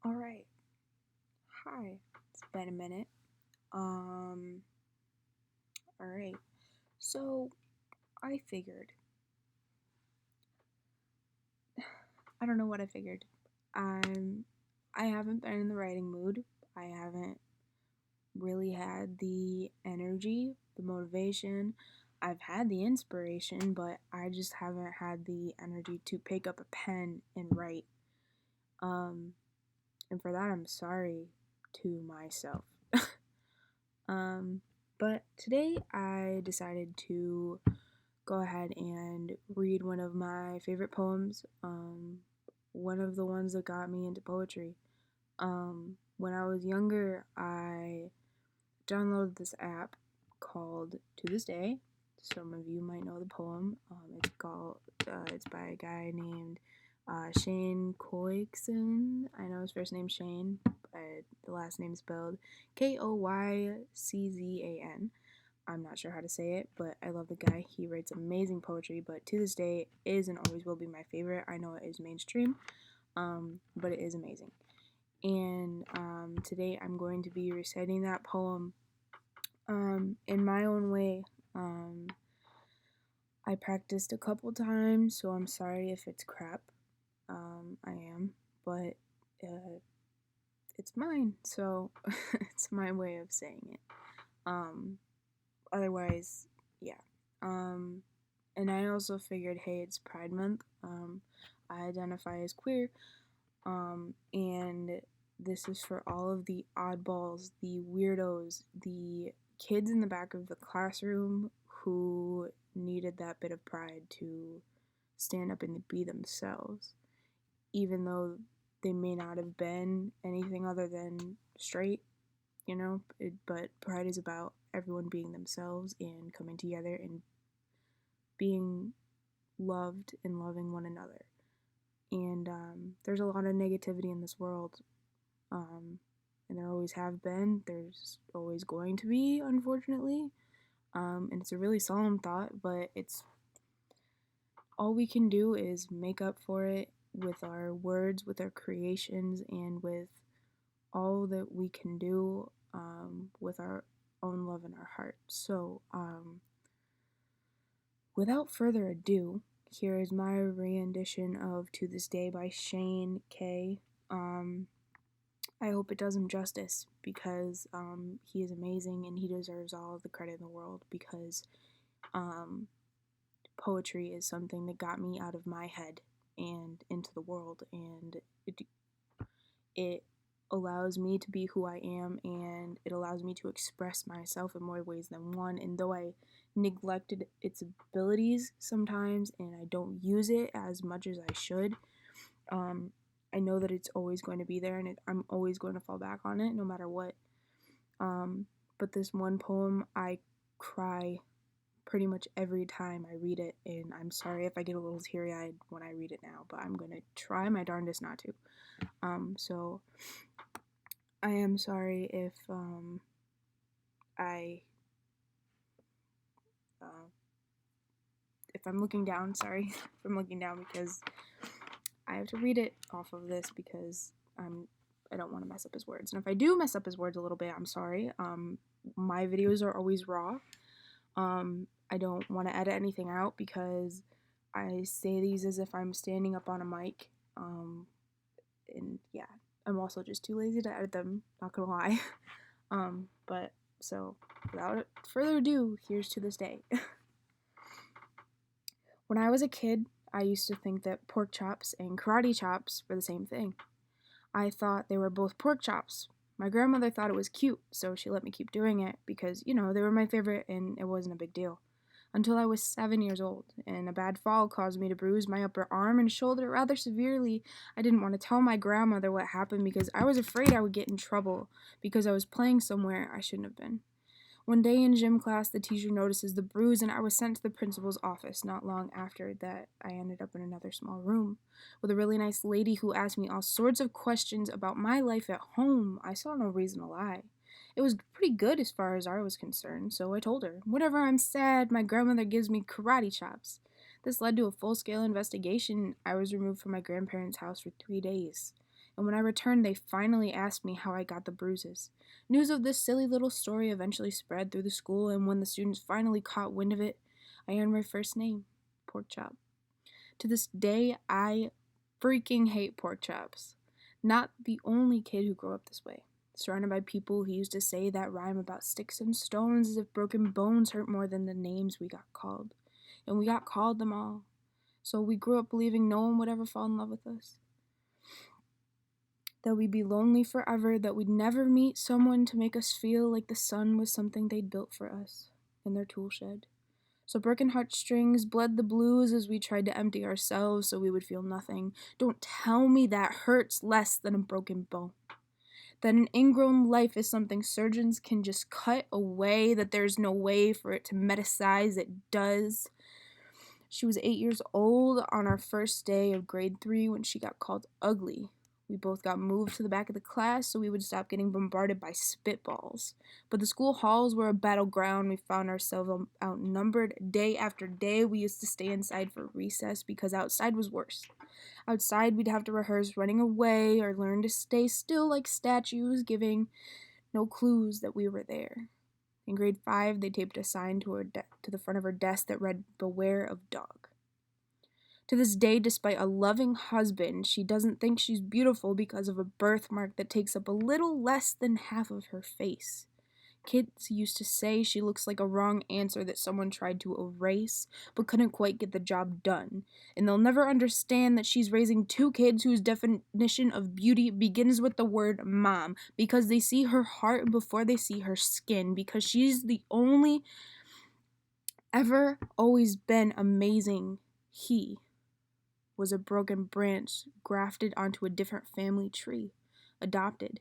All right. Hi. It's been a minute. All right. So I figured. I don't know what I figured. I'm. I haven't been in the writing mood. I haven't really had the energy, the motivation. I've had the inspiration, but I just haven't had the energy to pick up a pen and write. Um, and for that, I'm sorry to myself. Um, but today I decided to go ahead and read one of my favorite poems, one of the ones that got me into poetry. When I was younger, I downloaded this app called To This Day. Some of you might know the poem. It's by a guy named Shane Koyczan. I know his first name's Shane, but the last name's spelled Koyczan. I'm not sure how to say it, but I love the guy. He writes amazing poetry, but To This Day is and always will be my favorite. I know it is mainstream, but it is amazing. And today I'm going to be reciting that poem in my own way. I practiced a couple times, so I'm sorry if it's crap. I am, but it's mine, so it's my way of saying it. Otherwise, yeah. And I also figured, hey, it's Pride Month. I identify as queer, and this is for all of the oddballs, the weirdos, the kids in the back of the classroom who needed that bit of pride to stand up and be themselves, even though they may not have been anything other than straight, but pride is about everyone being themselves and coming together and being loved and loving one another. And there's a lot of negativity in this world, and there always have been. There's always going to be, unfortunately. And it's a really solemn thought, but it's all we can do is make up for it with our words, with our creations, and with all that we can do with our own love in our heart. So, without further ado, here is my rendition of To This Day by Shane K. I hope it does him justice because he is amazing and he deserves all of the credit in the world because poetry is something that got me out of my head and into the world, and it allows me to be who I am, and it allows me to express myself in more ways than one. And though I neglected its abilities sometimes and I don't use it as much as I should, I know that it's always going to be there, and I'm always going to fall back on it no matter what. But this one poem, I cry pretty much every time I read it, and I'm sorry if I get a little teary-eyed when I read it now, but I'm gonna try my darndest not to. So I am sorry if I if I'm looking down. Sorry if I'm looking down because I have to read it off of this because I don't want to mess up his words. And if I do mess up his words a little bit, I'm sorry. My videos are always raw. I don't want to edit anything out because I say these as if I'm standing up on a mic. And yeah, I'm also just too lazy to edit them, not gonna lie. But so without further ado, here's To This Day. When I was a kid, I used to think that pork chops and karate chops were the same thing. I thought they were both pork chops. My grandmother thought it was cute, so she let me keep doing it because, they were my favorite and it wasn't a big deal. Until I was 7 years old, and a bad fall caused me to bruise my upper arm and shoulder rather severely. I didn't want to tell my grandmother what happened because I was afraid I would get in trouble because I was playing somewhere I shouldn't have been. One day in gym class, the teacher notices the bruise, and I was sent to the principal's office. Not long after that, I ended up in another small room with a really nice lady who asked me all sorts of questions about my life at home. I saw no reason to lie. It was pretty good as far as I was concerned, so I told her, whenever I'm sad, my grandmother gives me karate chops. This led to a full-scale investigation. I was removed from my grandparents' house for 3 days. and when I returned, they finally asked me how I got the bruises. News of this silly little story eventually spread through the school, and when the students finally caught wind of it, I earned my first name, Pork Chop. To this day, I freaking hate pork chops. Not the only kid who grew up this way. Surrounded by people who used to say that rhyme about sticks and stones as if broken bones hurt more than the names we got called. And we got called them all. So we grew up believing no one would ever fall in love with us. That we'd be lonely forever, that we'd never meet someone to make us feel like the sun was something they'd built for us in their tool shed. So broken heartstrings bled the blues as we tried to empty ourselves so we would feel nothing. Don't tell me that hurts less than a broken bone. That an ingrown life is something surgeons can just cut away, that there's no way for it to metastasize. It does. She was 8 years old on our first day of grade 3 when she got called ugly. We both got moved to the back of the class so we would stop getting bombarded by spitballs. But the school halls were a battleground. We found ourselves outnumbered day after day. We used to stay inside for recess because outside was worse. Outside, we'd have to rehearse running away or learn to stay still like statues, giving no clues that we were there. In grade 5, they taped a sign to the front of her desk that read, "Beware of dog." To this day, despite a loving husband, she doesn't think she's beautiful because of a birthmark that takes up a little less than half of her face. Kids used to say she looks like a wrong answer that someone tried to erase but couldn't quite get the job done. And they'll never understand that she's raising 2 kids whose definition of beauty begins with the word mom, because they see her heart before they see her skin, because she's the only ever always been amazing. He was a broken branch grafted onto a different family tree, adopted.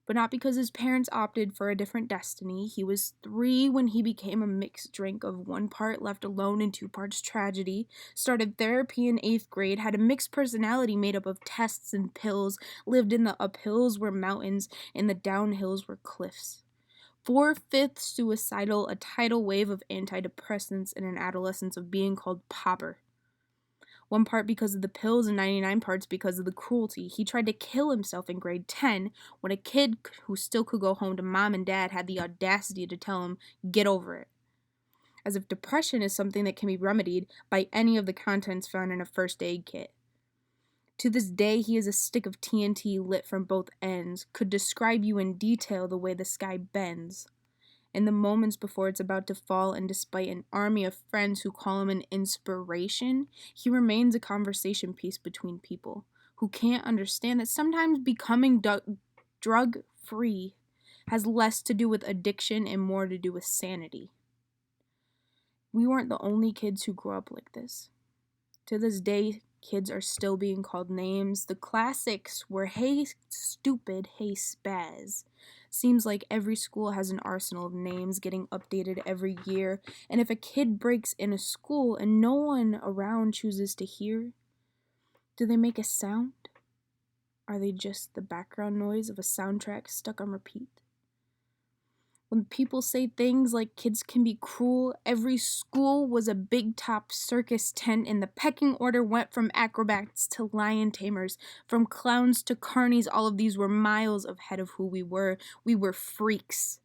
But not because his parents opted for a different destiny. He was 3 when he became a mixed drink of 1 part left alone and 2 parts tragedy, started therapy in 8th grade, had a mixed personality made up of tests and pills, lived in the uphills were mountains and the downhills were cliffs. 4/5 suicidal, a tidal wave of antidepressants, and an adolescence of being called Popper. 1 part because of the pills and 99 parts because of the cruelty. He tried to kill himself in grade 10 when a kid who still could go home to mom and dad had the audacity to tell him, "Get over it." As if depression is something that can be remedied by any of the contents found in a first aid kit. To this day, he is a stick of TNT lit from both ends, could describe you in detail the way the sky bends. In the moments before it's about to fall, and despite an army of friends who call him an inspiration, he remains a conversation piece between people who can't understand that sometimes becoming drug-free has less to do with addiction and more to do with sanity. We weren't the only kids who grew up like this. To this day, kids are still being called names. The classics were, "Hey stupid, hey spaz." Seems like every school has an arsenal of names getting updated every year, and if a kid breaks in a school and no one around chooses to hear, do they make a sound? Are they just the background noise of a soundtrack stuck on repeat? When people say things like kids can be cruel, every school was a big top circus tent, and the pecking order went from acrobats to lion tamers, from clowns to carnies. All of these were miles ahead of who we were. We were freaks.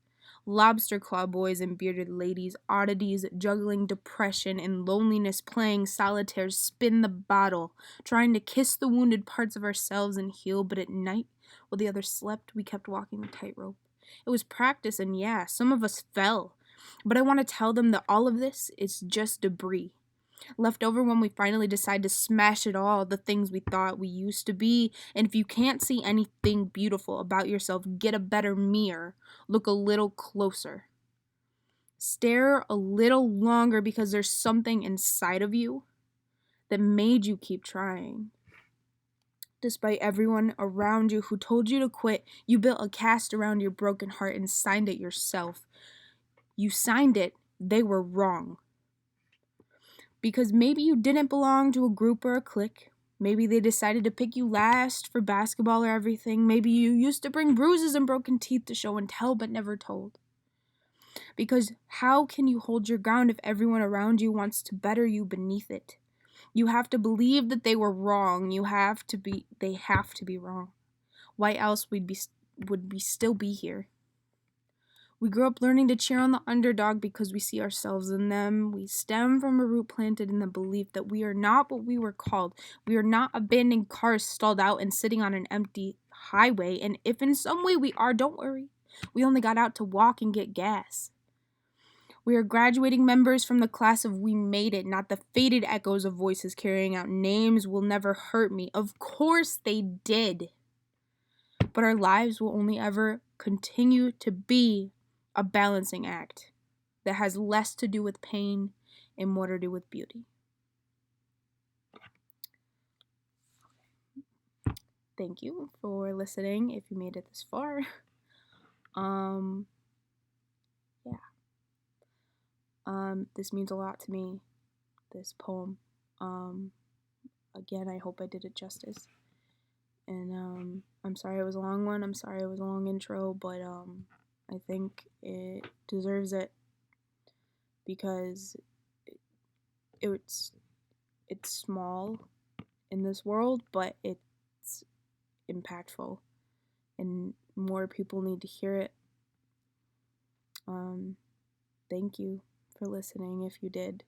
Lobster claw boys and bearded ladies, oddities, juggling depression and loneliness, playing solitaire, spin the bottle, trying to kiss the wounded parts of ourselves and heal, but at night, while the others slept, we kept walking the tightrope. It was practice, and yeah, some of us fell. But I want to tell them that all of this is just debris. Left over when we finally decide to smash it all, the things we thought we used to be. And if you can't see anything beautiful about yourself, get a better mirror. Look a little closer. Stare a little longer, because there's something inside of you that made you keep trying. Despite everyone around you who told you to quit, you built a cast around your broken heart and signed it yourself. You signed it, they were wrong. Because maybe you didn't belong to a group or a clique. Maybe they decided to pick you last for basketball or everything. Maybe you used to bring bruises and broken teeth to show and tell but never told. Because how can you hold your ground if everyone around you wants to better you beneath it? You have to believe that they were wrong. They have to be wrong. Why else would we still be here? We grew up learning to cheer on the underdog because we see ourselves in them. We stem from a root planted in the belief that we are not what we were called. We are not abandoned cars stalled out and sitting on an empty highway. And if in some way we are, don't worry. We only got out to walk and get gas. We are graduating members from the class of We Made It, not the faded echoes of voices carrying out names will never hurt me. Of course they did. But our lives will only ever continue to be a balancing act that has less to do with pain and more to do with beauty. Thank you for listening if you made it this far. Yeah. This means a lot to me, this poem. Again, I hope I did it justice. And I'm sorry it was a long one. I'm sorry it was a long intro, but I think it deserves it because it's small in this world, but it's impactful and more people need to hear it. Thank you for listening if you did.